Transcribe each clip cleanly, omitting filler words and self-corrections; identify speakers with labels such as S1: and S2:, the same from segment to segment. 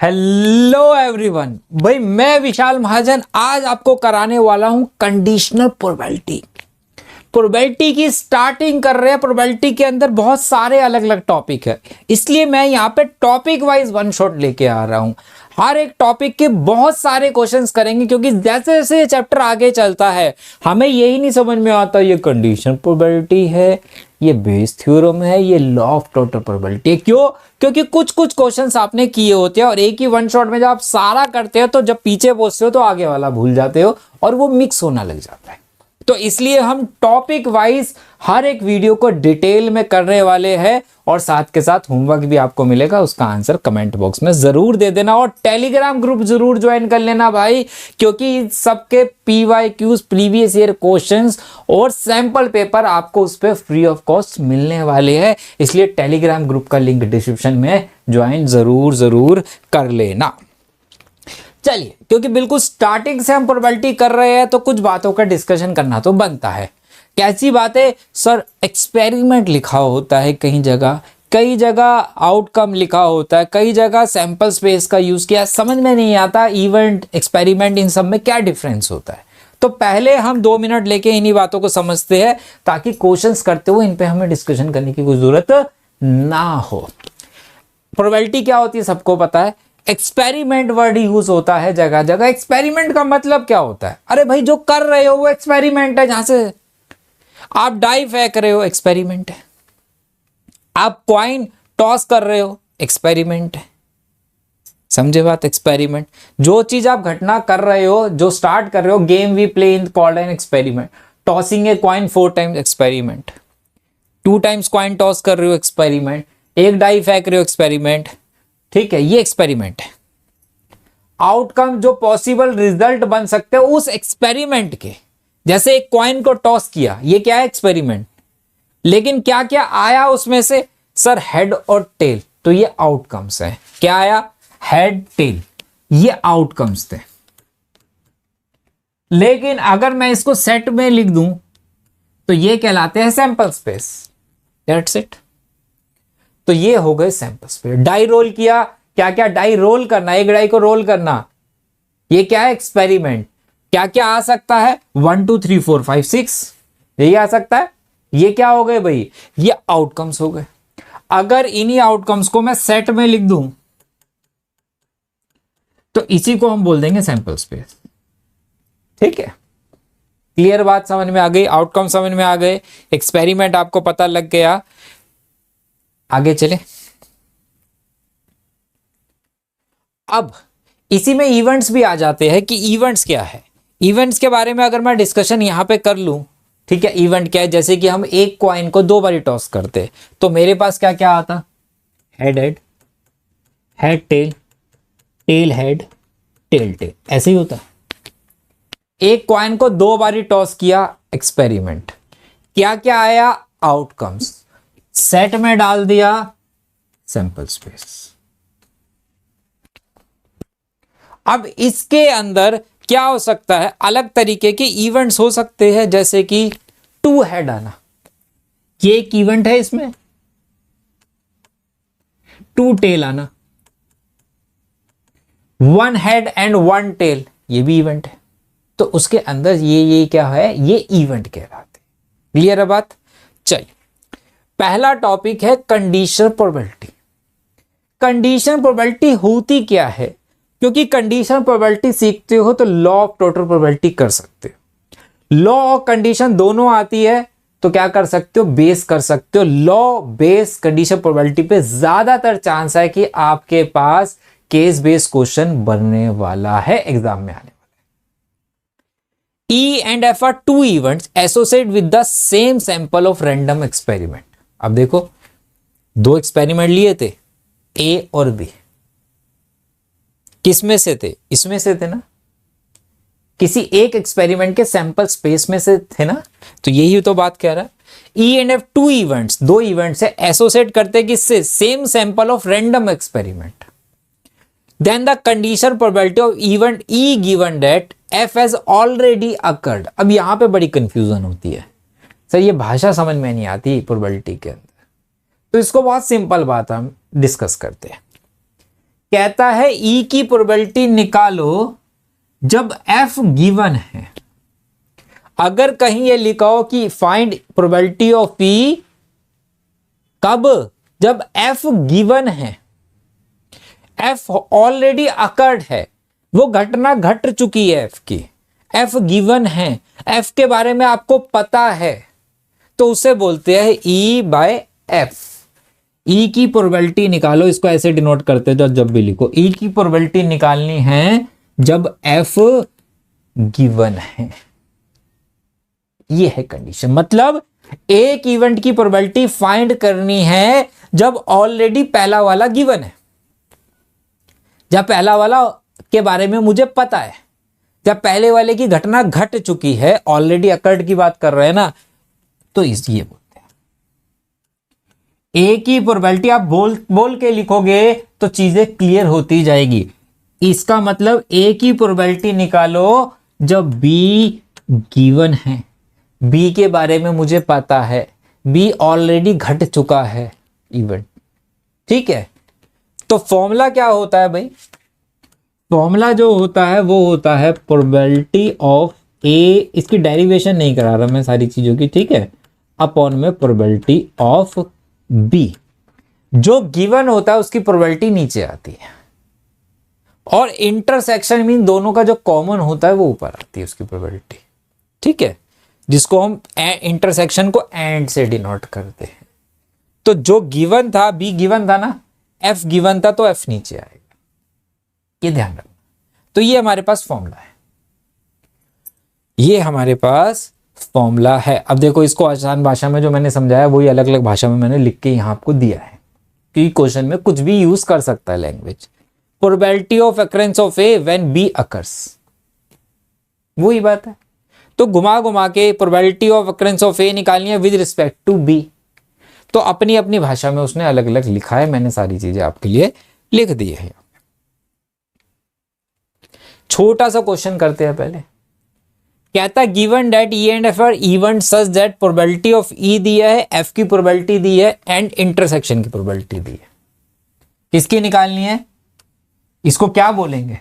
S1: Hello everyone, भाई मैं विशाल महाजन आज आपको कराने वाला हूं कंडीशनल प्रोबेबिलिटी। प्रोबेबिलिटी की स्टार्टिंग कर रहे हैं। प्रोबेबिलिटी के अंदर बहुत सारे अलग अलग टॉपिक है, इसलिए मैं यहाँ पे टॉपिक वाइज वन शॉट लेके आ रहा हूँ। हर एक टॉपिक के बहुत सारे क्वेश्चंस करेंगे, क्योंकि जैसे जैसे ये चैप्टर आगे चलता है हमें यही नहीं समझ में आता ये कंडीशनल प्रोबेबिलिटी है, ये बेस थ्योरम है, ये लॉ ऑफ टोटल प्रोबेबिलिटी है। क्यों? क्योंकि कुछ कुछ क्वेश्चंस आपने किए होते हैं और एक ही वन शॉट में जब आप सारा करते हो तो जब पीछे पहुंचते हो तो आगे वाला भूल जाते हो और वो मिक्स होना लग जाता है। तो इसलिए हम टॉपिक वाइज हर एक वीडियो को डिटेल में करने वाले हैं और साथ के साथ होमवर्क भी आपको मिलेगा, उसका आंसर कमेंट बॉक्स में जरूर दे देना और टेलीग्राम ग्रुप जरूर ज्वाइन कर लेना भाई, क्योंकि सबके PYQs प्रीवियस ईयर क्वेश्चंस और सैंपल पेपर आपको उस पर फ्री ऑफ कॉस्ट मिलने वाले हैं। इसलिए टेलीग्राम ग्रुप का लिंक डिस्क्रिप्शन में ज्वाइन जरूर कर लेना। चलिए, क्योंकि बिल्कुल स्टार्टिंग से हम प्रोबेबिलिटी कर रहे हैं तो कुछ बातों का डिस्कशन करना तो बनता है। कैसी बातें सर? एक्सपेरिमेंट लिखा होता है कई जगह आउटकम लिखा होता है, कई जगह सैंपल स्पेस का यूज किया, समझ में नहीं आता इवेंट एक्सपेरिमेंट इन सब में क्या डिफरेंस होता है। तो पहले हम 2 मिनट लेके इन्हीं बातों को समझते हैं ताकि क्वेश्चंस करते हुए इन पे हमें डिस्कशन करने की कोई जरूरत ना हो। प्रोबेबिलिटी क्या होती है सबको पता है। एक्सपेरिमेंट वर्ड यूज होता है जगह जगह। एक्सपेरिमेंट का मतलब क्या होता है? अरे भाई जो कर रहे हो वो एक्सपेरिमेंट है। जहां से आप डाई फेंक रहे हो एक्सपेरिमेंट है, आप कॉइन टॉस कर रहे हो एक्सपेरिमेंट है। समझे बात? एक्सपेरिमेंट जो चीज आप घटना कर रहे हो, जो स्टार्ट कर रहे हो, game we play in called an experiment. Tossing a coin 4 times experiment, 2 times coin toss कर रहे हो एक्सपेरिमेंट, एक डाई फेंक रहे हो एक्सपेरिमेंट। ठीक है, ये एक्सपेरिमेंट है। आउटकम जो पॉसिबल रिजल्ट बन सकते हैं उस एक्सपेरिमेंट के, जैसे एक कॉइन को टॉस किया, ये क्या है? एक्सपेरिमेंट। लेकिन क्या क्या आया उसमें से? सर हेड और टेल, तो ये आउटकम्स है। क्या आया? हेड टेल, ये आउटकम्स थे। लेकिन अगर मैं इसको सेट में लिख दूं तो ये कहलाते हैं सैंपल स्पेस। That's it. तो ये हो गए सैंपल स्पेस। डाई रोल किया, क्या क्या डाई रोल करना, एक डाई को रोल करना, ये क्या है? एक्सपेरिमेंट। क्या क्या आ सकता है? 1 2 3 4 5 6, यही आ सकता है। ये क्या हो गए भाई? ये आउटकम्स हो गए। अगर इन्हीं आउटकम्स को मैं सेट में लिख दूं तो इसी को हम बोल देंगे सैंपल स्पेस। ठीक है, क्लियर बात समझ में आ गई? आउटकम समझ में आ गए, एक्सपेरिमेंट आपको पता लग गया। आगे चले। अब इसी में इवेंट्स भी आ जाते हैं कि इवेंट्स क्या है। इवेंट्स के बारे में अगर मैं डिस्कशन यहां पे कर लूं, ठीक है, इवेंट क्या है? जैसे कि हम एक कॉइन को 2 बारी टॉस करते तो मेरे पास क्या क्या आता? Head head, head tail, tail head, tail tail, ऐसे ही होता है। एक कॉइन को 2 बारी टॉस किया, एक्सपेरिमेंट। क्या क्या आया? आउटकम्स। सेट में डाल दिया, सैंपल स्पेस। अब इसके अंदर क्या हो सकता है? अलग तरीके के इवेंट्स हो सकते हैं, जैसे कि 2 हेड आना, ये एक इवेंट है। इसमें 2 टेल आना, 1 हेड एंड 1 टेल, ये भी इवेंट है। तो उसके अंदर ये क्या है? ये इवेंट कहलाते। क्लियर है बात? चलिए, पहला टॉपिक है कंडीशनल प्रोबेबिलिटी। कंडीशनल प्रोबेबिलिटी होती क्या है? क्योंकि कंडीशनल प्रोबेबिलिटी सीखते हो तो लॉ ऑफ टोटल प्रोबेबिलिटी कर सकते हो। लॉ और कंडीशन दोनों आती है तो क्या कर सकते हो? बेस कर सकते हो। लॉ बेस कंडीशन प्रोबेबिलिटी पे ज्यादातर चांस है कि आपके पास केस बेस्ड क्वेश्चन बनने वाला है, एग्जाम में आने वाला है। E and F are 2 events associated with the same sample of random experiment। अब देखो, 2 एक्सपेरिमेंट लिए थे, A और B। किस में से थे? इसमें से थे ना, किसी एक एक्सपेरिमेंट के सैंपल स्पेस में से थे ना। तो यही तो बात कह रहा है। E and F 2 events, 2 events है, एसोसिएट करते किससे? Same sample of random experiment. Then the conditional probability of event E given that F has already occurred। अब यहां पे बड़ी कंफ्यूजन होती है, सर ये भाषा समझ में नहीं आती प्रोबेबिलिटी के अंदर, तो इसको बहुत सिंपल बात हम डिस्कस करते हैं। कहता है ई की प्रोबेबिलिटी निकालो जब एफ गिवन है। अगर कहीं ये लिखा हो कि फाइंड प्रोबेबिलिटी ऑफ पी, कब? जब एफ गिवन है, एफ ऑलरेडी अकर्ड है, वो घटना घट चुकी है एफ की, एफ गिवन है, एफ के बारे में आपको पता है, तो उसे बोलते हैं ई बाय एफ। ई की प्रोबेबिलिटी निकालो, इसको ऐसे डिनोट करते हो जब भी लिखो, ई की प्रोबेबिलिटी निकालनी है जब एफ गिवन है। ये है कंडीशन, मतलब एक इवेंट की प्रोबेबिलिटी फाइंड करनी है जब ऑलरेडी पहला वाला गिवन है, जब पहला वाला के बारे में मुझे पता है, जब पहले वाले की घटना घट चुकी है, ऑलरेडी अकर्ड की बात कर रहे हैं ना, तो ये बोलते हैं। ए की प्रोबेबिलिटी आप बोल के लिखोगे तो चीजें क्लियर होती जाएगी। इसका मतलब ए की प्रोबेबिलिटी निकालो जब बी गिवन है, बी के बारे में मुझे पता है, बी ऑलरेडी घट चुका है इवेंट, ठीक है। तो फॉर्मूला क्या होता है भाई? फॉर्मूला जो होता है वो होता है प्रोबेबिलिटी ऑफ ए, इसकी डेरिवेशन नहीं करा रहा मैं सारी चीजों की, ठीक है, अपॉन में प्रोबेबिलिटी ऑफ बी। जो गिवन होता है उसकी प्रोबेबिलिटी नीचे आती है, और इंटरसेक्शन मीन दोनों का जो कॉमन होता है वो ऊपर आती है उसकी प्रोबेबिलिटी, ठीक है, जिसको हम इंटरसेक्शन को एंड से डिनोट करते हैं। तो जो गिवन था, बी गिवन था ना, एफ गिवन था, तो एफ नीचे आएगा, ये ध्यान रखना। तो ये हमारे पास फॉर्मूला है, ये हमारे पास फॉर्मूला है। अब देखो, इसको आसान भाषा में जो मैंने समझाया वही अलग अलग भाषा में मैंने लिख के यहां आपको दिया है, क्योंकि क्वेश्चन में कुछ भी यूज कर सकता है language. Probability of occurrence of A when B occurs, वही बात है। तो घुमा घुमा के probability of occurrence of A निकालनी है विद रिस्पेक्ट टू बी। तो अपनी अपनी भाषा में उसने अलग अलग लिखा है, मैंने सारी चीजें आपके लिए लिख दी है। छोटा सा क्वेश्चन करते हैं पहले। कहता given that E and F are event such that probability of E दिया है, एफ की प्रोबेबिलिटी दी है, एंड इंटरसेक्शन की प्रोबेबिलिटी दी है। किसकी निकालनी है? इसको क्या बोलेंगे?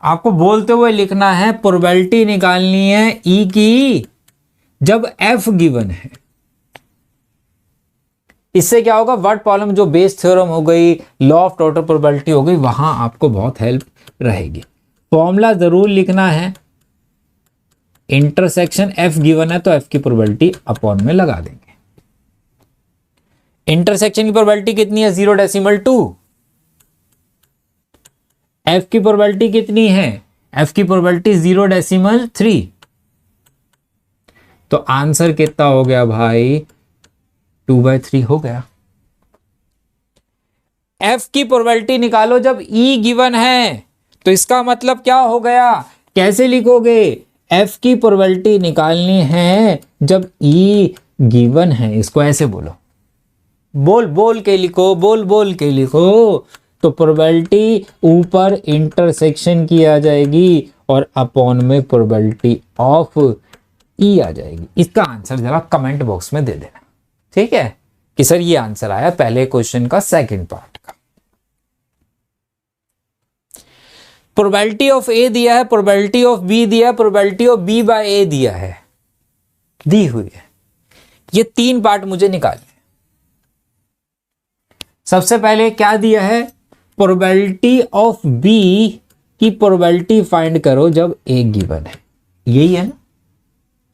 S1: आपको बोलते हुए लिखना है प्रोबेबिलिटी निकालनी है ई की जब एफ गिवन है। इससे क्या होगा? वर्ड प्रॉब्लम जो बेस थ्योरम हो गई, लॉ ऑफ टोटल प्रोबेबिलिटी हो गई, वहां आपको बहुत हेल्प रहेगी। फॉर्मूला जरूर लिखना है, इंटरसेक्शन एफ गिवन है तो एफ की प्रोबेबिलिटी अपॉन में लगा देंगे। इंटरसेक्शन की प्रोबेबिलिटी कितनी है? 0.2। एफ की प्रोबेबिलिटी कितनी है? एफ की प्रोबेबिलिटी 0.3। तो आंसर कितना हो गया भाई? 2/3 हो गया। एफ की प्रोबेबिलिटी निकालो जब ई गिवन है, तो इसका मतलब क्या हो गया? कैसे लिखोगे? एफ की प्रोबेबिलिटी निकालनी है जब ई गिवन है, इसको ऐसे बोलो, बोल बोल के लिखो, बोल बोल के लिखो। तो प्रोबेबिलिटी ऊपर इंटरसेक्शन की आ जाएगी और अपॉन में प्रोबेबिलिटी ऑफ ई आ जाएगी। इसका आंसर जरा कमेंट बॉक्स में दे देना, ठीक है, कि सर ये आंसर आया पहले क्वेश्चन का सेकंड पार्ट का। प्रोबेबिलिटी ऑफ ए दिया है, प्रोबेबिलिटी ऑफ बी दिया है, प्रोबेबिलिटी ऑफ बी बाय ए दिया है, दी हुई है। ये तीन पार्ट मुझे निकालने। सबसे पहले क्या दिया है? प्रोबेबिलिटी ऑफ बी की प्रोबेबिलिटी फाइंड करो जब ए गिवन है। यही है ना?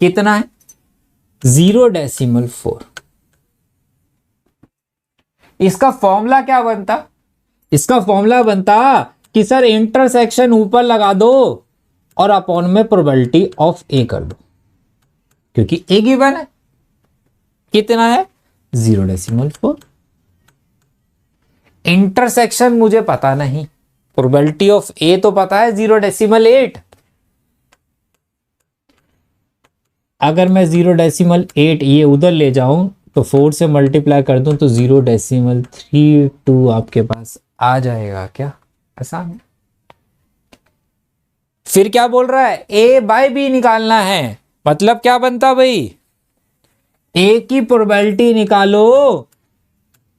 S1: कितना है? 0.4। इसका फॉर्मूला क्या बनता? इसका फॉर्मूला बनता कि सर इंटरसेक्शन ऊपर लगा दो और अपॉन में प्रोबेबिलिटी ऑफ ए कर दो, क्योंकि ए गिवन है। कितना है? 0.4। इंटरसेक्शन मुझे पता नहीं, प्रोबेबिलिटी ऑफ ए तो पता है 0.8। अगर मैं 0.8 ये उधर ले जाऊं तो 4 से मल्टीप्लाई कर दूं तो 0.32 आपके पास आ जाएगा क्या? आसान है। फिर क्या बोल रहा है? ए बाय बी निकालना है। मतलब क्या बनता भाई? ए की प्रोबेबिलिटी निकालो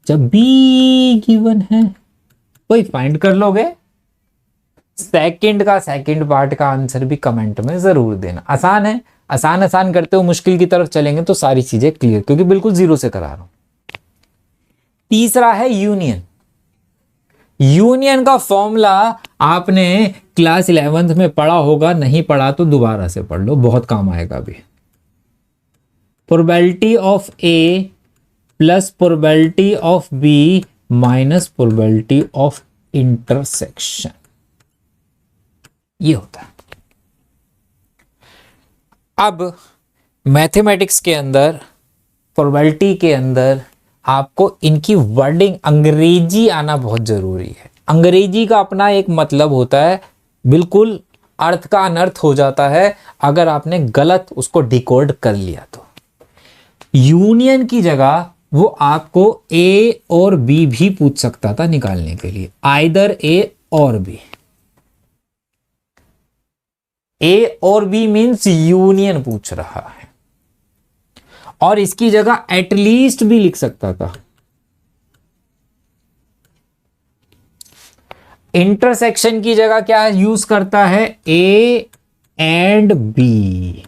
S1: जब बी गिवन है। वही फाइंड कर लोगे। सेकंड का सेकंड पार्ट का आंसर भी कमेंट में जरूर देना। आसान है, आसान आसान करते हो मुश्किल की तरफ चलेंगे तो सारी चीजें क्लियर, क्योंकि बिल्कुल जीरो से करा रहा हूं। तीसरा है यूनियन। यूनियन का फॉर्मूला आपने क्लास 11th में पढ़ा होगा, नहीं पढ़ा तो दोबारा से पढ़ लो, बहुत काम आएगा अभी। Probability of A plus probability of B minus probability of intersection, ये होता है। अब मैथमेटिक्स के अंदर, प्रोबेबिलिटी के अंदर आपको इनकी वर्डिंग अंग्रेजी आना बहुत जरूरी है। अंग्रेजी का अपना एक मतलब होता है, बिल्कुल अर्थ का अनर्थ हो जाता है अगर आपने गलत उसको डिकोड कर लिया तो। यूनियन की जगह वो आपको ए और बी भी पूछ सकता था निकालने के लिए, आइदर ए और बी। ए और बी मीन्स यूनियन पूछ रहा है, और इसकी जगह एटलीस्ट भी लिख सकता था। इंटरसेक्शन की जगह क्या यूज करता है, A and B,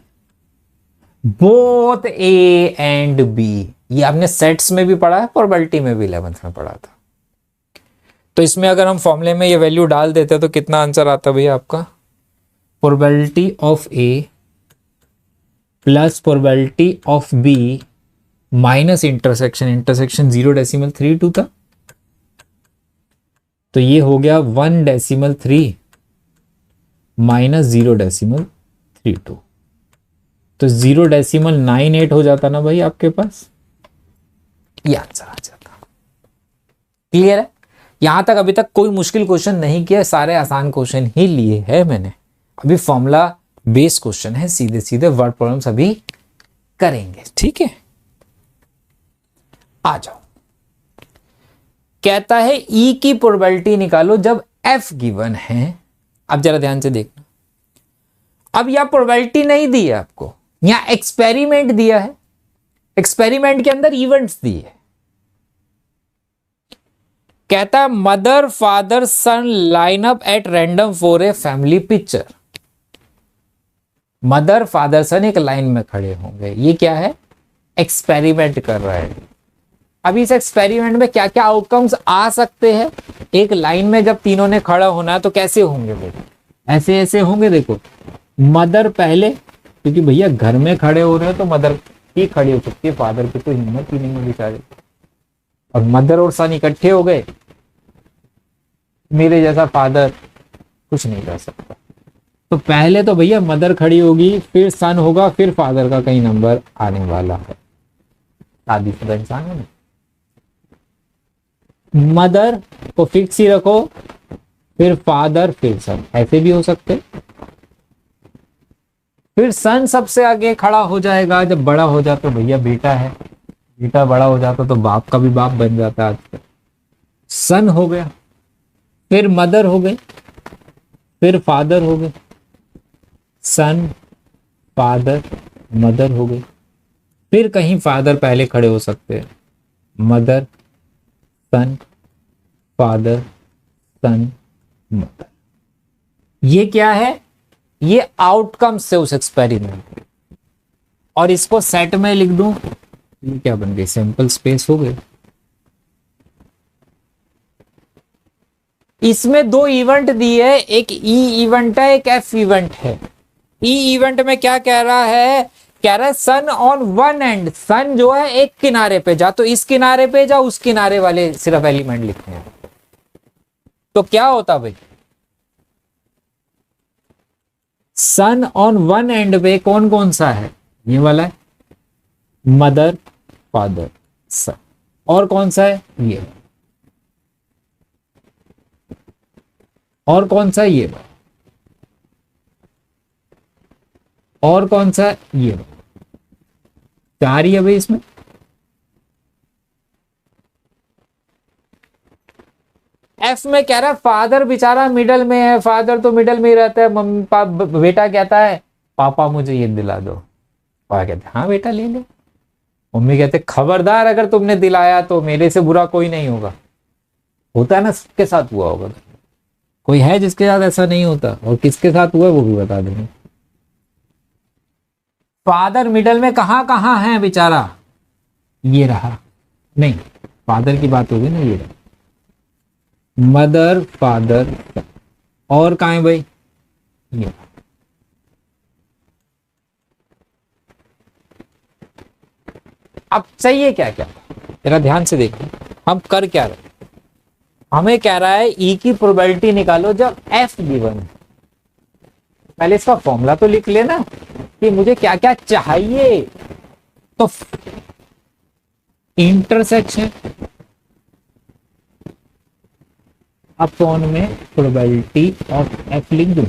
S1: both A and B. ये आपने सेट्स में भी पढ़ा है, प्रोबेबिलिटी में भी 11th में पढ़ा था। तो इसमें अगर हम फॉर्मूले में ये वैल्यू डाल देते तो कितना आंसर आता भैया आपका, probability of A plus probability of B minus intersection, intersection 0.32 था, तो ये हो गया 1.3 माइनस 0.32, तो 0.98 हो जाता ना भाई आपके पास, ये आंसर आ जाता। क्लियर है? यहां तक अभी तक कोई मुश्किल क्वेश्चन नहीं किया, सारे आसान क्वेश्चन ही लिए हैं मैंने। अभी फॉर्मूला बेस क्वेश्चन है, सीधे सीधे वर्ड प्रॉब्लम्स अभी करेंगे, ठीक है। आ जाओ, कहता है ई की प्रोबेबिलिटी निकालो जब एफ गिवन है। अब जरा ध्यान से देखना, अब यह प्रोबेबिलिटी नहीं दी है आपको, यहां एक्सपेरिमेंट दिया है, एक्सपेरिमेंट के अंदर इवेंट्स दिए। कहता है mother father son line up at random for a family picture. Mother father son एक लाइन में खड़े होंगे, ये क्या है, एक्सपेरिमेंट कर रहा है। अब इस एक्सपेरिमेंट में क्या क्या आउटकम्स आ सकते हैं, एक लाइन में जब तीनों ने खड़ा होना है तो कैसे होंगे वो, ऐसे ऐसे होंगे। देखो मदर पहले, क्योंकि भैया घर में खड़े हो रहे हैं तो मदर ही खड़ी हो सकती है, फादर की तो हिम्मत ही नहीं है बेचारे। और मदर और सन इकट्ठे हो गए, मेरे जैसा फादर कुछ नहीं कर सकता। तो पहले तो भैया मदर खड़ी होगी, फिर सन होगा, फिर फादर का कहीं नंबर आने वाला है। शादीशुदा इंसान है ना, मदर को फिक्स ही रखो, फिर फादर, फिर सन, ऐसे भी हो सकते। फिर सन सबसे आगे खड़ा हो जाएगा, जब बड़ा हो जाता तो भैया बेटा है, बेटा बड़ा हो जाता तो बाप का भी बाप बन जाता। आजकल सन हो गया, फिर मदर हो गई, फिर फादर हो गए, सन फादर मदर हो गई। फिर कहीं फादर पहले खड़े हो सकते हैं, मदर सन फादर सन मदर। ये क्या है, ये आउटकम से उस एक्सपेरिमेंट। और इसको सेट में लिख दूं, ये क्या बन गई, सैंपल स्पेस हो गई। इसमें दो इवेंट दिए, एक ई इवेंट है, एक एफ इवेंट है। ई इवेंट में क्या कह रहा है, कह रहा है सन ऑन वन एंड, सन जो है एक किनारे पे जा, तो इस किनारे पे जा, उस किनारे वाले सिर्फ एलिमेंट लिखते हैं। तो क्या होता भाई, सन ऑन वन एंड पे कौन कौन सा है, ये वाला है, मदर फादर सन। और कौन सा है, ये। और कौन सा है, ये। और कौन सा है, ये। चार ही है भाई इसमें। एफ में कह रहा है फादर बेचारा मिडल में है, फादर तो मिडल में ही रहता है। मम्मी बेटा कहता है पापा मुझे ये दिला दो, पापा कहते हाँ बेटा ले ले। मम्मी कहते खबरदार अगर तुमने दिलाया तो मेरे से बुरा कोई नहीं होगा। होता है ना, सबके साथ हुआ होगा। कोई है जिसके साथ ऐसा नहीं होता? और किसके साथ हुआ है वो भी बता देंगे। फादर मिडल में कहां कहां है बेचारा? ये रहा, नहीं फादर की बात होगी ना, ये रहा मदर फादर, और कहां है भाई? ये अब सही है क्या? क्या जरा ध्यान से देखो, हम कर क्या रहे? हमें कह रहा है ई की प्रोबेबिलिटी निकालो जब एफ गिवन है। पहले इसका फॉर्मूला तो लिख लेना कि मुझे क्या क्या चाहिए। तो इंटरसेक्शन अपॉन में प्रोबेबिलिटी ऑफ एफ लिख दो।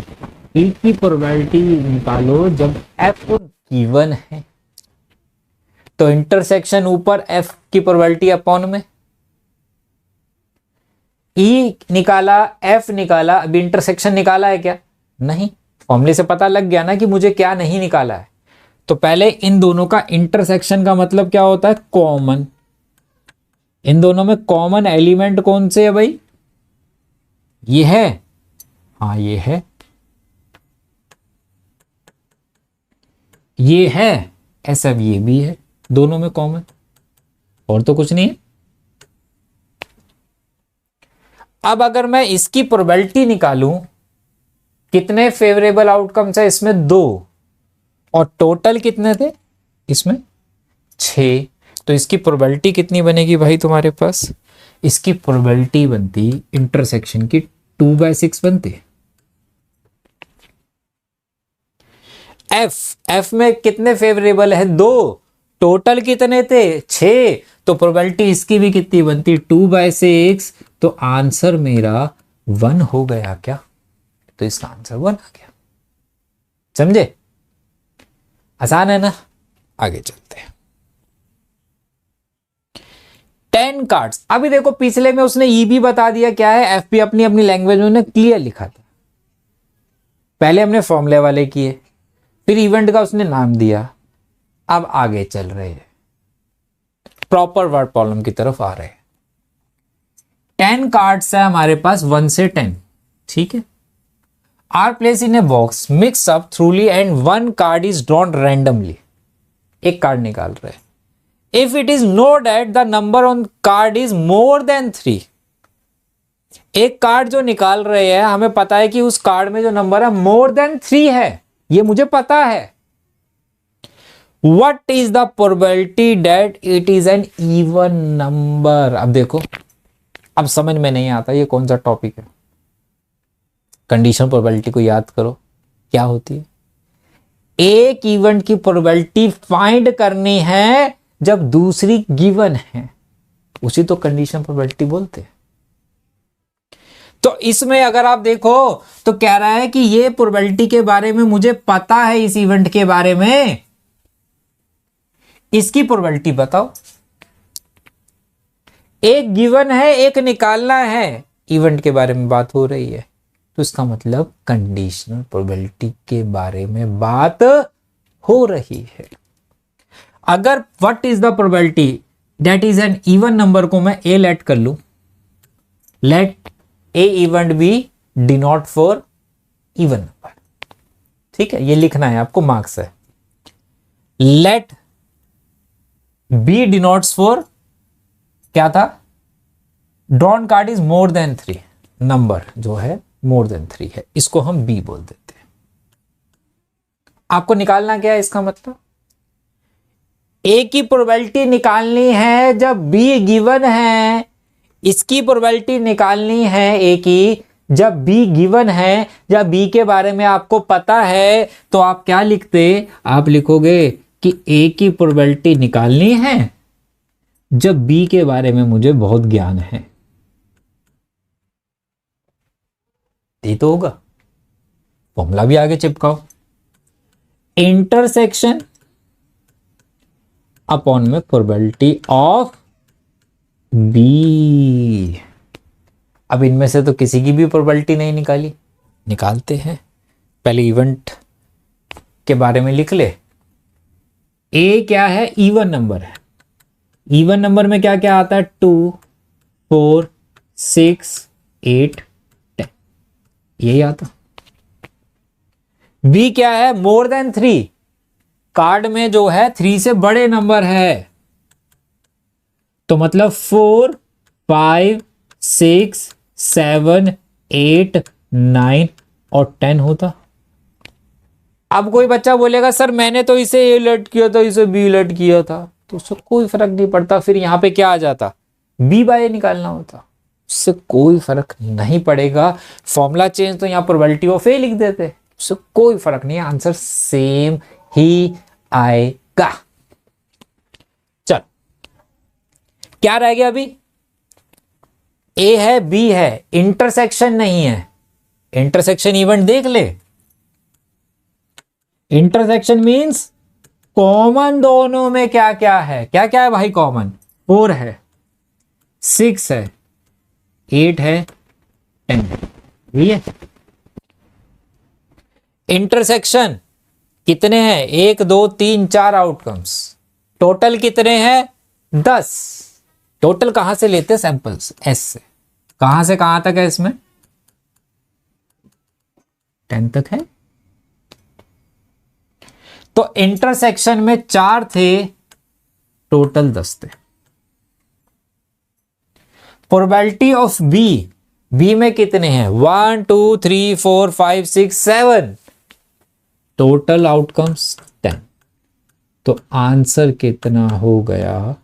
S1: ई की प्रोबेबिलिटी निकालो जब एफ गिवन है, तो इंटरसेक्शन ऊपर एफ की प्रोबेबिलिटी अपॉन में, ई निकाला एफ निकाला, अभी इंटरसेक्शन निकाला है क्या? नहीं। फॉर्मूले से पता लग गया ना कि मुझे क्या नहीं निकाला है। तो पहले इन दोनों का इंटरसेक्शन का मतलब क्या होता है? कॉमन। इन दोनों में कॉमन एलिमेंट कौन से है भाई? ये है, हाँ ये है, ये है, ऐसा भी ये भी है, दोनों में कॉमन, और तो कुछ नहीं है। अब अगर मैं इसकी प्रोबेबिलिटी निकालूं, कितने फेवरेबल आउटकम्स है इसमें? 2, और टोटल कितने थे इसमें? 6। तो इसकी प्रोबेबिलिटी कितनी बनेगी भाई तुम्हारे पास? इसकी प्रोबेबिलिटी बनती इंटरसेक्शन की 2/6 बनती है। एफ में कितने फेवरेबल है? 2, टोटल कितने थे? 6। तो प्रोबेबिलिटी इसकी भी कितनी बनती? 2/6। तो आंसर मेरा 1 हो गया क्या? तो इसका आंसर 1 आ गया। समझे? आसान है ना? आगे चलते हैं। 10 कार्ड्स। अभी देखो पिछले में उसने ई भी बता दिया क्या है, एफ भी अपनी अपनी लैंग्वेज में क्लियर लिखा था। पहले हमने फॉर्मूले वाले किए, फिर इवेंट का उसने नाम दिया। अब आगे चल रहे हैं, प्रॉपर वर्ड प्रॉब्लम की तरफ आ रहे हैं। 10 कार्ड्स है हमारे पास, 1 से 10, ठीक है। Are place in a box, mix up thoroughly and 1 card is drawn randomly. एक कार्ड निकाल रहे हैं। If it is known that the number on card is more than 3। एक कार्ड जो निकाल रहे हैं, हमें पता है कि उस कार्ड में जो नंबर है मोर देन 3 है, ये मुझे पता है। What is the probability that it is an even number? अब देखो, अब समझ में नहीं आता ये कौन सा टॉपिक है। कंडीशन प्रोबेबिलिटी को याद करो, क्या होती है? एक इवेंट की प्रोबेबिलिटी फाइंड करनी है जब दूसरी गिवन है, उसी तो कंडीशन प्रोबेबिलिटी बोलते हैं। तो इसमें अगर आप देखो तो कह रहा है कि ये प्रोबेबिलिटी के बारे में मुझे पता है, इस इवेंट के बारे में, इसकी प्रोबेबिलिटी बताओ। एक गिवन है, एक निकालना है, इवेंट के बारे में बात हो रही है, तो इसका मतलब कंडीशनल प्रोबेबिलिटी के बारे में बात हो रही है। अगर what is the probability that is an even number को मैं ए लेट कर लूं, let A event B denote for even number, ठीक है, ये लिखना है आपको, मार्क्स है। लेट बी डिनोट्स फॉर, क्या था? Drawn card is more than 3, number जो है मोर देन 3 है, इसको हम बी बोल देते हैं। आपको निकालना क्या है इसका मतलब? ए की प्रोबेबिलिटी निकालनी है जब बी गिवन है, इसकी प्रोबेबिलिटी निकालनी है ए की जब बी गिवन है। जब बी के बारे में आपको पता है तो आप क्या लिखते? आप लिखोगे कि ए की प्रोबेबिलिटी निकालनी है जब बी के बारे में मुझे बहुत ज्ञान है। ये तो होगा, फॉर्मूला भी आगे चिपकाओ। इंटरसेक्शन अपॉन में प्रोबेबिलिटी ऑफ बी। अब इनमें से तो किसी की भी प्रोबेबिलिटी नहीं निकाली, निकालते हैं। पहले इवेंट के बारे में लिख ले। ए क्या है? इवन नंबर है। इवन नंबर में क्या क्या आता है? 2, 4, 6 8 10, यही आता। बी क्या है, मोर देन 3, कार्ड में जो है 3 से बड़े नंबर है, तो मतलब 4 5 6 7 8 9 और 10 होता। अब कोई बच्चा बोलेगा सर मैंने तो इसे ए उलट किया था, इसे बी उलट किया था, तो उससे कोई फर्क नहीं पड़ता, फिर यहां पे क्या आ जाता, बी बाय ए निकालना होता, उससे कोई फर्क नहीं पड़ेगा। फॉर्मूला चेंज तो यहां प्रोबेबिलिटी ऑफ ए लिख देते, उससे कोई फर्क नहीं है, आंसर सेम ही आएगा। चल क्या रह गया अभी, ए है बी है, इंटरसेक्शन नहीं है, इंटरसेक्शन इवेंट देख ले। इंटरसेक्शन मींस कॉमन दोनों में क्या क्या है, क्या क्या है भाई कॉमन, 4 है 6 है 8 है 10 है, यही है। इंटरसेक्शन कितने हैं, 1 2 3 4 आउटकम्स, टोटल कितने हैं 10। टोटल कहां से लेते हैं, सैंपल्स एस से, कहां से कहां तक है इसमें, 10 तक है। तो इंटरसेक्शन में 4 थे, टोटल 10 थे। प्रोबेबिलिटी ऑफ बी, बी में कितने हैं, 1 2 3 4 5 6 7, टोटल आउटकम्स 10, तो आंसर कितना हो गया,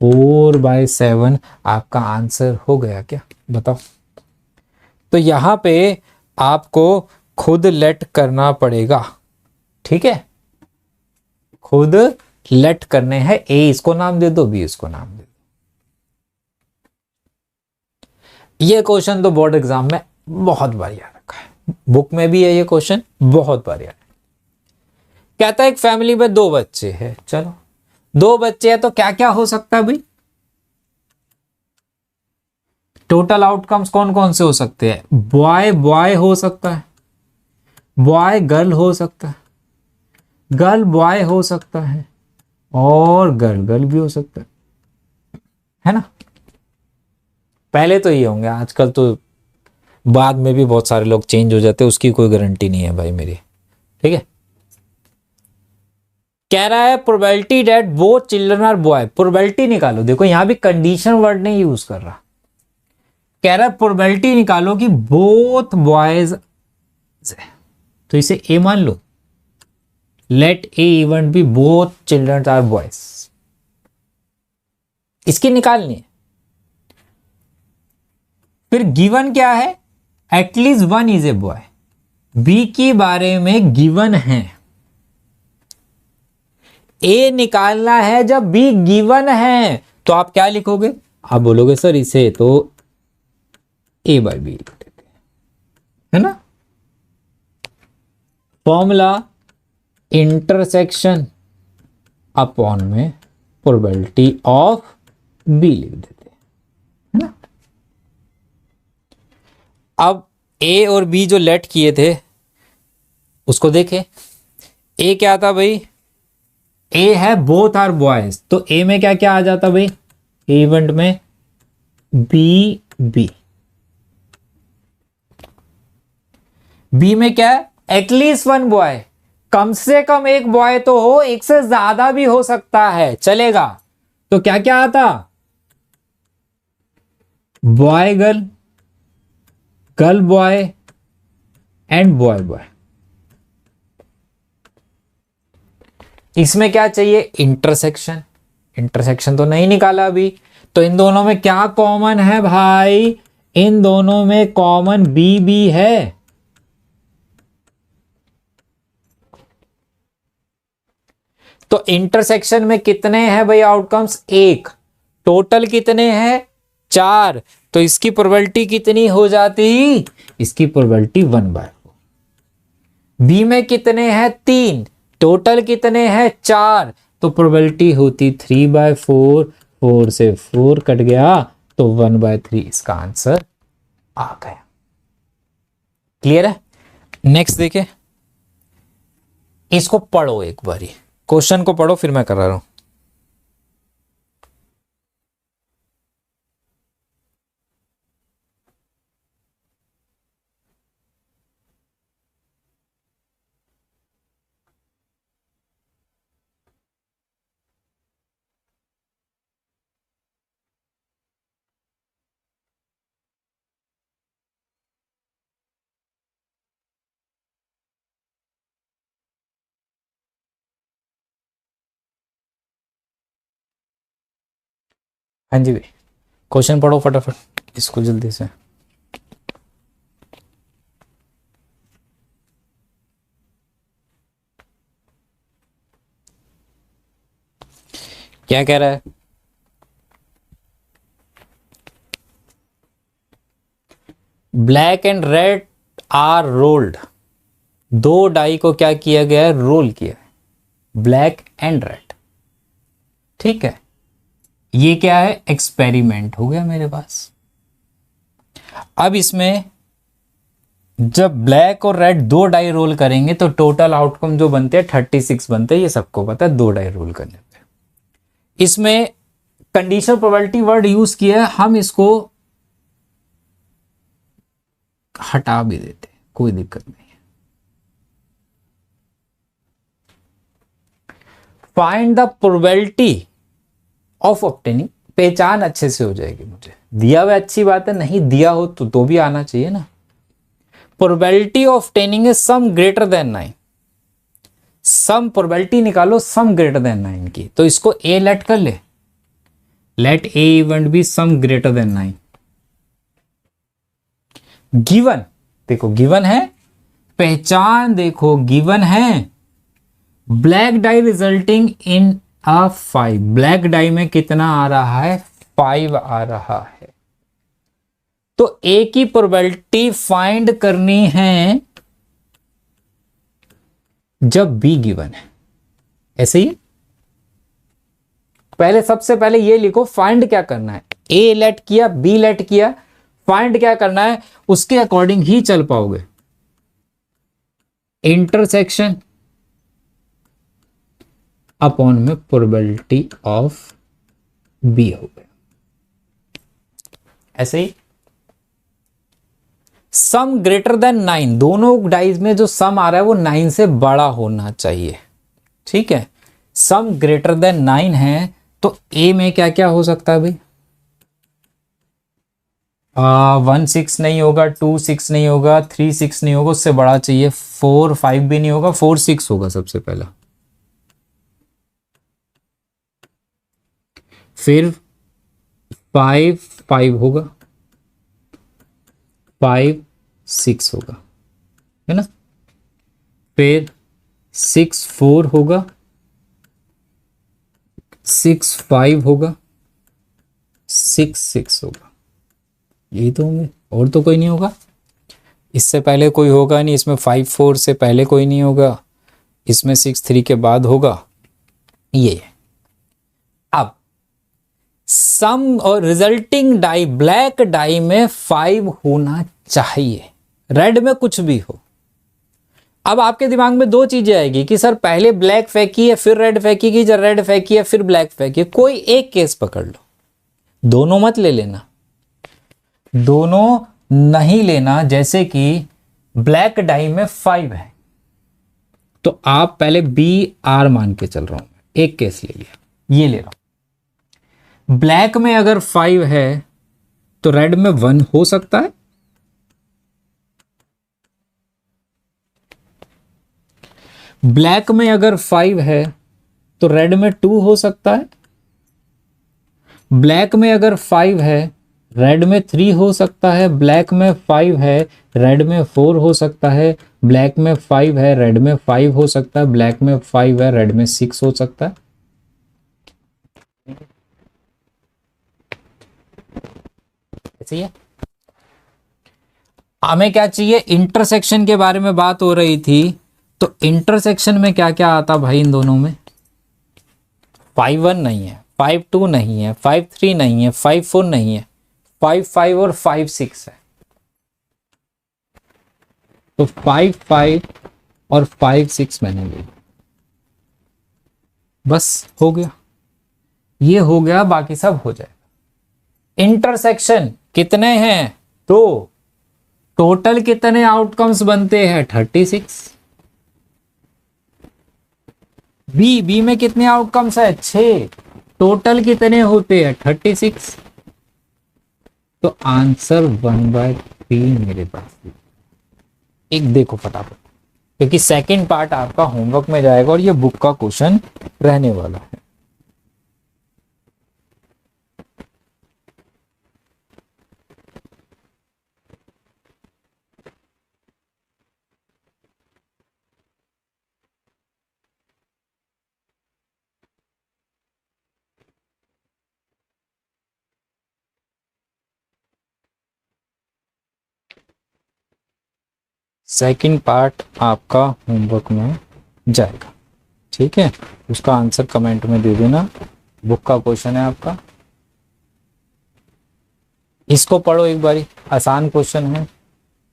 S1: 4/7 आपका आंसर हो गया क्या, बताओ। तो यहां पे आपको खुद लेट करना पड़ेगा, ठीक है, खुद लेट करने हैं, ए इसको नाम दे दो, बी इसको नाम दे दो। ये क्वेश्चन तो बोर्ड एग्जाम में बहुत बार याद रखा है, बुक में भी है ये क्वेश्चन, बहुत बार याद। कहता है एक फैमिली में 2 बच्चे हैं, चलो 2 बच्चे हैं तो क्या क्या हो सकता है भाई, टोटल आउटकम्स कौन कौन से हो सकते हैं, बॉय बॉय हो सकता है, बॉय गर्ल हो सकता है, गर्ल बॉय हो सकता है, और गर्ल गर्ल भी हो सकता है ना। पहले तो ये होंगे, आजकल तो बाद में भी बहुत सारे लोग चेंज हो जाते हैं, उसकी कोई गारंटी नहीं है भाई मेरी, ठीक है। कह रहा है probability that both children are boy, probability निकालो, देखो यहां भी कंडीशन वर्ड नहीं यूज कर रहा, कह रहा है प्रोबेबिलिटी निकालो कि बोथ बॉयज, तो इसे ए मान लो, let A event be both children are boys, इसकी निकालनी है। फिर गिवन क्या है, at least 1 is a boy, B के बारे में गिवन है, ए निकालना है जब बी गिवन है, तो आप क्या लिखोगे, आप बोलोगे सर इसे तो ए बाय बी लिख देते हैं, है ना। फॉर्मूला इंटरसेक्शन अपॉन में प्रोबेबिलिटी ऑफ बी लिख देते हैं, है ना। अब ए और बी जो लेट किए थे उसको देखें, ए क्या था भाई, ए है बोथ आर बॉयज, तो ए में क्या क्या आ जाता भाई, इवेंट में बी बी, बी में क्या है, एटलीस्ट 1 बॉय, कम से कम एक बॉय तो हो, एक से ज्यादा भी हो सकता है चलेगा, तो क्या क्या आता, boy girl, girl boy and boy boy. इसमें क्या चाहिए, इंटरसेक्शन, इंटरसेक्शन तो नहीं निकाला अभी, तो इन दोनों में क्या कॉमन है भाई, इन दोनों में कॉमन बी बी है, तो इंटरसेक्शन में कितने हैं भाई आउटकम्स, 1, टोटल कितने हैं 4, तो इसकी प्रोबेबिलिटी कितनी हो जाती, इसकी प्रोबेबिलिटी 1/4। बी में कितने हैं 3, टोटल कितने हैं 4, तो प्रोबेबिलिटी होती 3/4, 4 से 4 कट गया तो 1/3 इसका आंसर आ गया। क्लियर है, नेक्स्ट देखे, इसको पढ़ो एक बारी, क्वेश्चन को पढ़ो फिर मैं कर रहा हूं। हाँ जी भाई, क्वेश्चन पढ़ो फटाफट इसको जल्दी से। क्या कह रहा है? Black and red are rolled, दो डाई को क्या किया गया है? रोल किया है, ब्लैक एंड रेड। ठीक है, ये क्या है? एक्सपेरिमेंट हो गया मेरे पास। अब इसमें जब ब्लैक और रेड दो डाई रोल करेंगे तो टोटल आउटकम जो बनते हैं 36 बनते हैं, ये सबको पता है दो डाई रोल करने पे। इसमें कंडीशनल प्रोबेबिलिटी वर्ड यूज किया है, हम इसको हटा भी देते हैं, कोई दिक्कत नहीं है। Find the probability of obtaining, पहचान अच्छे से हो जाएगी मुझे। दिया हुआ अच्छी बात है, नहीं दिया हो तो भी आना चाहिए ना। Probability of obtaining is sum greater than 9, sum probability निकालो सम ग्रेटर देन 9 की, तो इसको ए लेट कर ले, let A event B sum greater than 9। Given, देखो गिवन है, पहचान देखो गिवन है, black die resulting in a 5, black die में कितना आ रहा है? 5 आ रहा है। तो ए की प्रोबेबिलिटी फाइंड करनी है जब बी गिवन है, ऐसे ही। पहले सबसे पहले ये लिखो फाइंड क्या करना है। ए लेट किया, बी लेट किया, फाइंड क्या करना है, उसके अकॉर्डिंग ही चल पाओगे। इंटरसेक्शन अपॉन में प्रोबेबिलिटी ऑफ बी हो गया, ऐसे ही। सम ग्रेटर देन 9, दोनों डाइज में जो सम आ रहा है वो 9 से बड़ा होना चाहिए। ठीक है, सम ग्रेटर देन 9 है, तो ए में क्या क्या हो सकता है भाई? 1 6 नहीं होगा, 2 6 नहीं होगा, 3 6 नहीं होगा, उससे बड़ा चाहिए। 4 5 भी नहीं होगा, 4 6 होगा सबसे पहला। फिर 5 5 होगा, 5 6 होगा, है ना। फिर 6 4 होगा, 6 5 होगा, 6 6 होगा, यही तो होंगे, और तो कोई नहीं होगा। इससे पहले कोई होगा नहीं, इसमें 5 4 से पहले कोई नहीं होगा, इसमें 6 3 के बाद होगा, ये। अब सम और रिजल्टिंग डाई, ब्लैक डाई में 5 होना चाहिए, रेड में कुछ भी हो। अब आपके दिमाग में दो चीजें आएगी कि सर पहले ब्लैक फेंकी है फिर रेड फेंकी की, जब रेड फेंकी है फिर ब्लैक फेंकी है। कोई एक केस पकड़ लो, दोनों मत ले लेना, दोनों नहीं लेना। जैसे कि ब्लैक डाई में 5 है, तो आप पहले बी आर मान के चल रहा हूं, एक केस ले लिया, ये ले रहा हूं। ब्लैक में अगर 5 है तो रेड में 1 हो सकता है, ब्लैक में अगर 5 है तो रेड में 2 हो सकता है, ब्लैक में अगर 5 है रेड में 3 हो सकता है, ब्लैक में 5 है रेड में 4 हो सकता है, ब्लैक में 5 है रेड में 5 हो सकता है, ब्लैक में 5 है रेड में 6 हो सकता है। ऐसे ही है। हमें क्या चाहिए? इंटरसेक्शन के बारे में बात हो रही थी, तो इंटरसेक्शन में क्या क्या आता भाई इन दोनों में? 5 1 नहीं है, 5 2 नहीं है, 5 3 नहीं है, 5 4 नहीं है, 5 5 और 5 6 है। तो 5 5 और 5 6 मैंने ले, बस हो गया, ये हो गया, बाकी सब हो जाएगा। इंटरसेक्शन कितने हैं? तो टोटल कितने आउटकम्स बनते हैं? 36। बी में कितने आउटकम्स है? 6। टोटल कितने होते हैं? 36। तो आंसर 1/3 मेरे पास। एक देखो फटाफट, क्योंकि सेकंड पार्ट आपका होमवर्क में जाएगा और ये बुक का क्वेश्चन रहने वाला है। सेकंड पार्ट आपका होमवर्क में जाएगा, ठीक है। उसका आंसर कमेंट में दे देना। बुक का क्वेश्चन है आपका, इसको पढ़ो एक बारी, आसान क्वेश्चन है।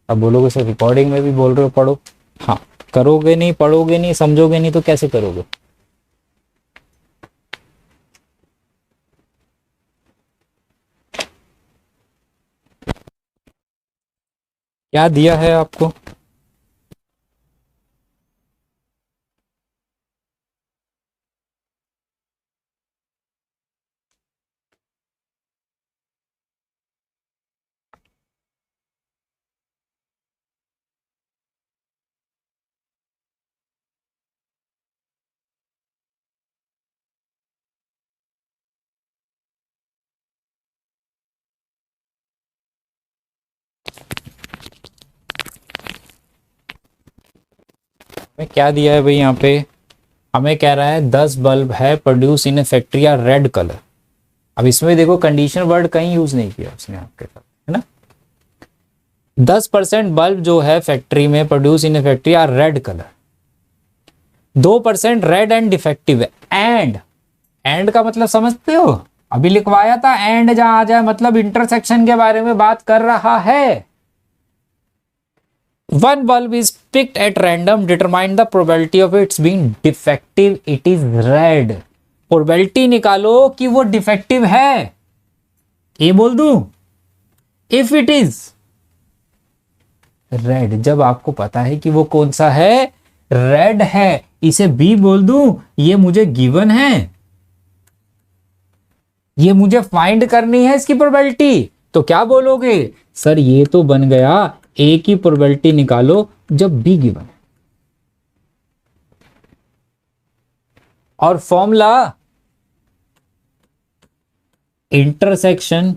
S1: अब बोलोगे सर रिकॉर्डिंग में भी बोल रहे हो पढ़ो, हाँ करोगे नहीं, पढ़ोगे नहीं, समझोगे नहीं तो कैसे करोगे। क्या दिया है आपको, हमें क्या दिया है भाई यहाँ पे, हमें कह रहा है 10 बल्ब है produce in a factory are red colour. अब इसमें देखो कंडीशन वर्ड कहीं यूज नहीं किया उसने आपके साथ, है ना। 10% बल्ब जो है फैक्ट्री में produce in a factory are red colour, 2% red and defective है। एंड का मतलब समझते हो, अभी लिखवाया था एंड जहां आ जाए मतलब इंटरसेक्शन के बारे में बात कर रहा है। One bulb is picked at random, determine the probability of its being defective, it is red। Probability निकालो कि वो डिफेक्टिव है, ए बोल दूं, इफ इट इज रेड, जब आपको पता है कि वो कौन सा है, रेड है, इसे बी बोल दूं, ये मुझे गिवन है, ये मुझे फाइंड करनी है इसकी प्रोबेबिलिटी, तो क्या बोलोगे सर ये तो बन गया ए की प्रोबेबिलिटी निकालो जब बी गिवन है। और फॉर्मूला इंटरसेक्शन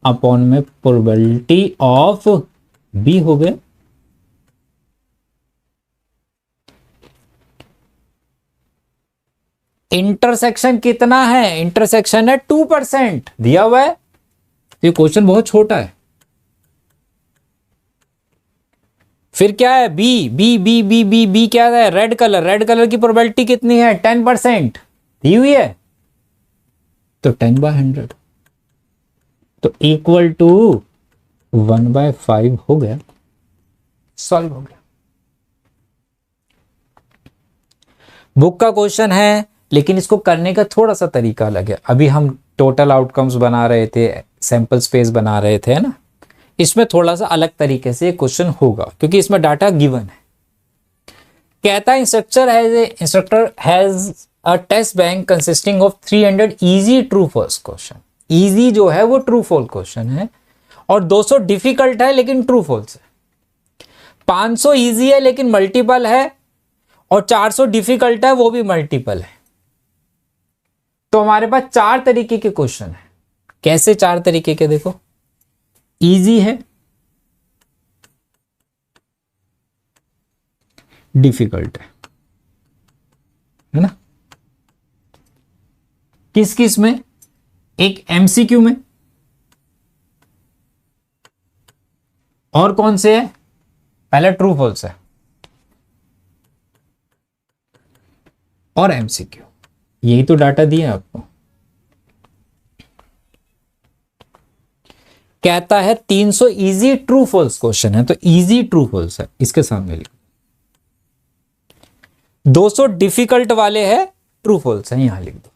S1: अपॉन में प्रोबेबिलिटी ऑफ बी हो गया। इंटरसेक्शन कितना है, इंटरसेक्शन है 2%, दिया हुआ है। ये क्वेश्चन बहुत छोटा है। फिर क्या है, B B B B B B क्या है, रेड कलर, रेड कलर की प्रोबेबिलिटी कितनी है 10% दी हुई है, तो 10/100 तो इक्वल टू 1/5 हो गया, सॉल्व हो गया। बुक का क्वेश्चन है लेकिन इसको करने का थोड़ा सा तरीका अलग है। अभी हम टोटल आउटकम्स बना रहे थे, सैंपल स्पेस बना रहे थे, है ना। इसमें थोड़ा सा अलग तरीके से क्वेश्चन होगा क्योंकि इसमें डाटा गिवन है। कहता है instructor has a test bank consisting of 300 easy true false question. Easy जो है वो ट्रू फॉल्स क्वेश्चन है और 200 डिफिकल्ट है लेकिन ट्रू फॉल्स है। 500 इजी है लेकिन मल्टीपल है और 400 डिफिकल्ट है वो भी मल्टीपल है। तो हमारे पास 4 तरीके के क्वेश्चन है। कैसे 4 तरीके के, देखो इजी है, डिफिकल्ट है ना। किस किस में, एक एमसीक्यू में, और कौन से है, पहले ट्रू फॉल्स है और एमसीक्यू, यही तो डाटा दिया आपको। कहता है 300 इजी ट्रू फॉल्स क्वेश्चन है तो इजी ट्रू फॉल्स है, इसके सामने लिखो। 200 डिफिकल्ट वाले है ट्रू फॉल्स है, यहां लिख दो।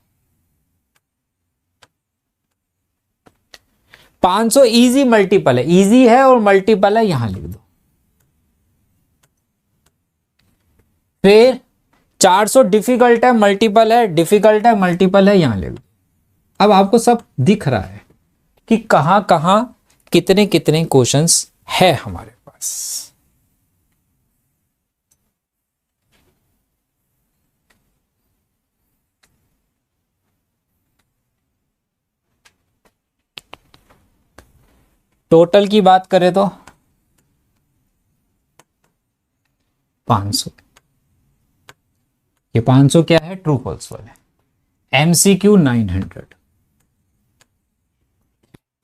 S1: 500 इजी मल्टीपल है, इजी है और मल्टीपल है, यहां लिख दो। फिर 400 डिफिकल्ट है, मल्टीपल है, डिफिकल्ट है, मल्टीपल है, यहां लिख दो। अब आपको सब दिख रहा है कि कहां कहां कितने कितने क्वेश्चंस है हमारे पास। टोटल की बात करें तो 500, ये 500 क्या है, ट्रू फॉल्स वाले। एमसीक्यू 900,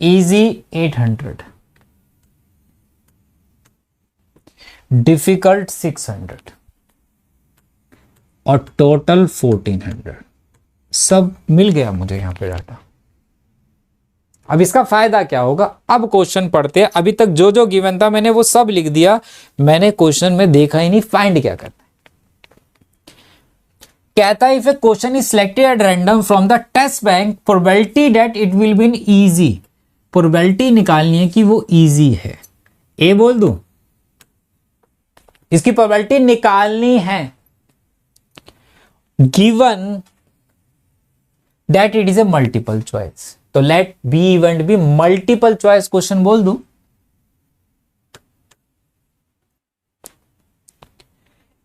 S1: इजी 800, डिफिकल्ट 600 और टोटल 1400, सब मिल गया मुझे यहां पे डाटा। अब इसका फायदा क्या होगा, अब क्वेश्चन पढ़ते हैं। अभी तक जो जो गिवन था मैंने वो सब लिख दिया, मैंने क्वेश्चन में देखा ही नहीं फाइंड क्या करना है। कहता है if a question is selected at random from the test bank, probability that it will be easy, probability निकालनी है कि वो इजी है। ए बोल दूं, इसकी प्रोबेबिलिटी निकालनी है। Given that it is a multiple choice, तो let B event B multiple choice question बोल दूं।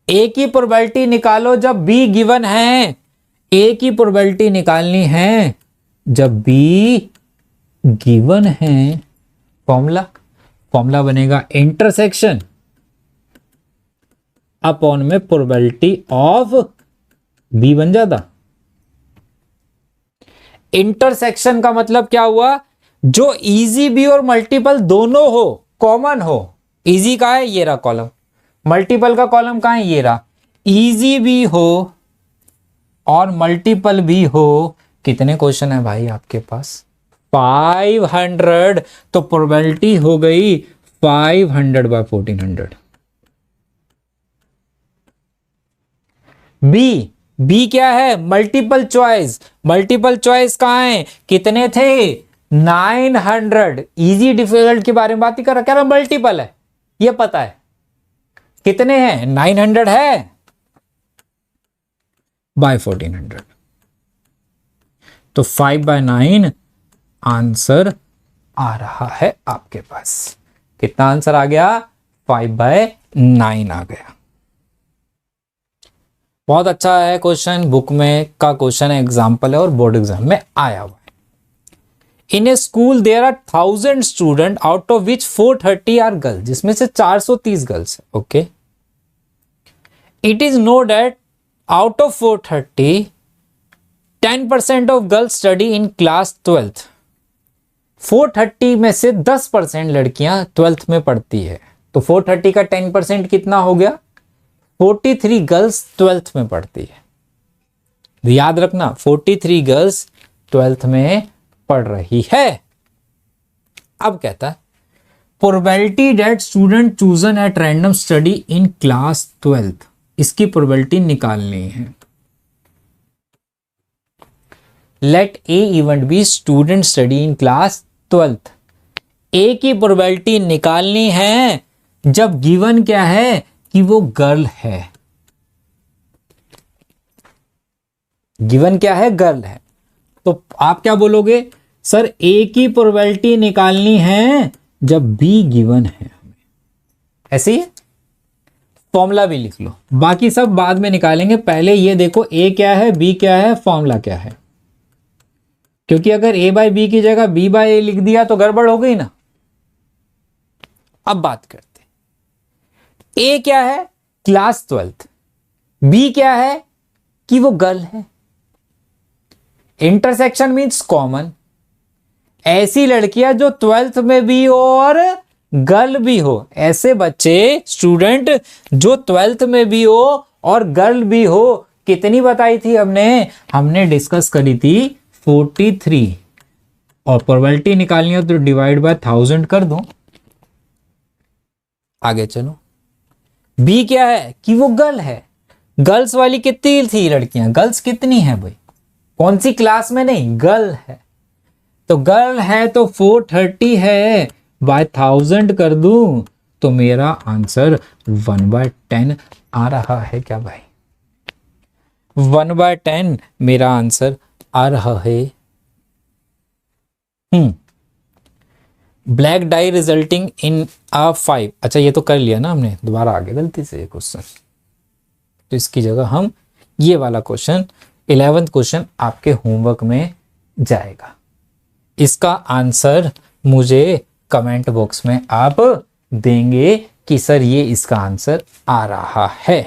S1: ए की प्रोबेबिलिटी निकालो जब बी गिवन है, ए की प्रोबेबिलिटी निकालनी है जब बी गिवन है। फॉर्मूला बनेगा इंटरसेक्शन अपॉन में प्रोबेबिलिटी ऑफ बी बन जाता। इंटरसेक्शन का मतलब क्या हुआ, जो इजी भी और मल्टीपल दोनों हो, कॉमन हो। इजी का है ये रहा कॉलम, मल्टीपल का कॉलम कहां है ये रहा। इजी भी हो और मल्टीपल भी हो। कितने क्वेश्चन है भाई आपके पास, 500, तो प्रोबेबिलिटी हो गई 500 बाय 1400। बी क्या है, मल्टीपल चॉइस। मल्टीपल चॉइस कहां है, कितने थे 900। इजी डिफिकल्ट के बारे में बात ही कर रहा, कह रहा मल्टीपल है, ये पता है। कितने हैं 900 है बाय 1400, तो 5/9 आंसर आ रहा है आपके पास। कितना आंसर आ गया, 5/9 आ गया। बहुत अच्छा है क्वेश्चन, बुक में का क्वेश्चन है, एग्जाम्पल है और बोर्ड एग्जाम में आया हुआ है। In a school there are 1000 student out of which 430 are girls, जिसमें से 430 गर्ल्स है। Okay, it is know that out of 430 10% of girls study in class 12th। 430 में से 10% लड़कियां 12th में पढ़ती है, तो 430 का 10% कितना हो गया, 43 गर्ल्स 12th में पढ़ती है। याद रखना 43 गर्ल्स 12th में पढ़ रही है। अब कहता है probability that student chosen at random study in class 12th, इसकी प्रोबेबिलिटी निकालनी है। Let A event B student study in class 12th। A की प्रोबेबिलिटी निकालनी है जब गिवन क्या है कि वो गर्ल है। गिवन क्या है, गर्ल है। तो आप क्या बोलोगे, सर ए की प्रोबेबिलिटी निकालनी है जब बी गिवन है। ऐसे ही फॉर्मूला भी लिख लो, बाकी सब बाद में निकालेंगे। पहले ये देखो ए क्या है, बी क्या है, फॉर्मूला क्या है। क्योंकि अगर ए बाय बी की जगह बी बाय ए लिख दिया तो गड़बड़ हो गई ना। अब बात करते, ए क्या है, क्लास 12th। बी क्या है कि वो गर्ल है। Intersection means common. ऐसी लड़कियां जो 12th में भी हो और गर्ल भी हो, ऐसे बच्चे स्टूडेंट जो 12th में भी हो और गर्ल भी हो। कितनी बताई थी हमने डिस्कस करी थी 43। और प्रोबेबिलिटी निकालनी हो तो डिवाइड बाय 1000 कर दो। आगे चलो, बी क्या है कि वो गर्ल है। गर्ल्स वाली कितनी थी लड़कियां, गर्ल्स कितनी है भाई, कौन सी क्लास में, नहीं गर्ल है। तो गर्ल है तो 430 है, बाय 1000 कर दूं तो मेरा आंसर 1/10 आ रहा है। क्या भाई, 1/10 मेरा आंसर आ रहा है। Black die resulting in a 5। अच्छा ये तो कर लिया ना हमने, दोबारा आ गया गलती से ये क्वेश्चन, तो इसकी जगह हम ये वाला क्वेश्चन 11th क्वेश्चन आपके होमवर्क में जाएगा। इसका आंसर मुझे कमेंट बॉक्स में आप देंगे कि सर ये इसका आंसर आ रहा है।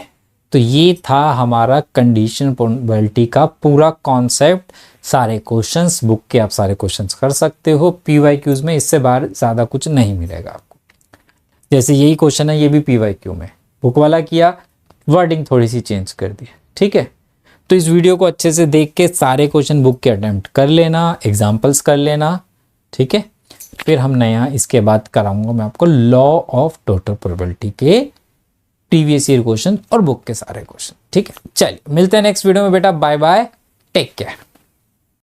S1: तो ये था हमारा कंडीशन प्रोबेबिलिटी का पूरा कॉन्सेप्ट। सारे क्वेश्चंस बुक के आप सारे क्वेश्चंस कर सकते हो PYQs में, इससे बाहर ज़्यादा कुछ नहीं मिलेगा आपको। जैसे यही क्वेश्चन है, ये भी PYQ में, बुक वाला किया, वर्डिंग थोड़ी सी चेंज कर दी, ठीक है। तो इस वीडियो को अच्छे से देख के सारे क्वेश्चन बुक के अटेम्प्ट कर लेना, एग्जाम्पल्स कर लेना, ठीक है। फिर हम नया इसके बाद कराऊंगा मैं आपको लॉ ऑफ टोटल प्रोबेबिलिटी के प्रीवियस ईयर क्वेश्चन और बुक के सारे क्वेश्चन, ठीक है। चलिए मिलते हैं नेक्स्ट वीडियो में बेटा, बाय बाय, टेक केयर।